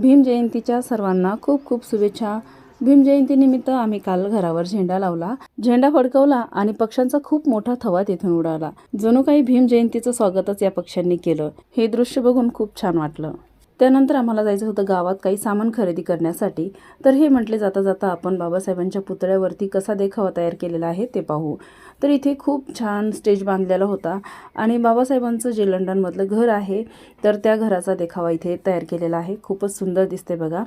भीम जयंतीच्या सर्वांना खूप खूप शुभेच्छा। भीम जयंतीनिमित्त आम्ही काल घरावर झेंडा लावला, झेंडा फडकवला आणि पक्ष्यांचा खूप मोठा थवा तिथून उडाला। जणू काही भीम जयंतीचं स्वागतच या पक्ष्यांनी केलं। हे दृश्य बघून खूप छान वाटलं। त्यानंतर आम्हाला जायचं होतं गावात काही सामान खरेदी करण्यासाठी। तर हे म्हटले जाता जाता आपण बाबासाहेबांच्या पुतळ्यावरती कसा देखावा तयार केलेला आहे ते पाहू। तर इथे खूप छान स्टेज बांधलेला होता आणि बाबासाहेबांचं जे लंडनमधलं घर आहे तर त्या घराचा देखावा इथे तयार केलेला आहे। खूपच सुंदर दिसते बघा।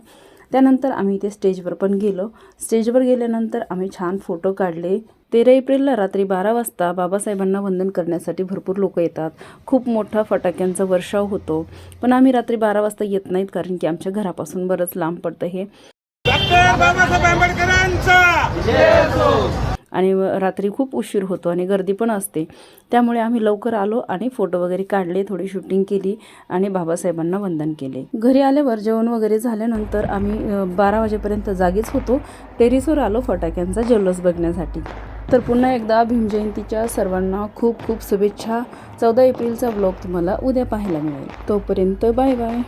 त्यानंतर आम्ही इथे स्टेजवर पण गेलो। स्टेजवर गेल्यानंतर आम्ही छान फोटो काढले। 13 एप्रिलला रात्री 12 वाजता बाबासाहेबांना वंदन करण्यासाठी भरपूर लोक येतात। खूप मोठा फटाक्यांचा वर्षाव होतो, पण आम्ही रात्री 12 वाजता येत नाहीत कारण की आमच्या घरापासून बरंच लांब पडतं हे। डॉक्टर बाबासाहेब आंबेडकरांचा जय असो। आणि रात्री खूप उशीर होतो आणि गर्दी पण असते, त्यामुळे आम्ही लवकर आलो आणि फोटो वगैरे काढले, थोडी शूटिंग केली आणि बाबासाहेबांना वंदन केले। घरी आल्यावर जेवण वगैरे झाल्यानंतर आम्ही 12 वाजेपर्यंत जागीच होतो। टेरेसवर आलो फटाक्यांचा जल्लोष बघण्यासाठी। तर पुन्हा एकदा भीम जयंतीच्या सर्वांना खूप खूप शुभेच्छा। 14 एप्रिलचा ब्लॉग तुम्हाला उद्या पाहायला मिळेल। तोपर्यंत बाय बाय।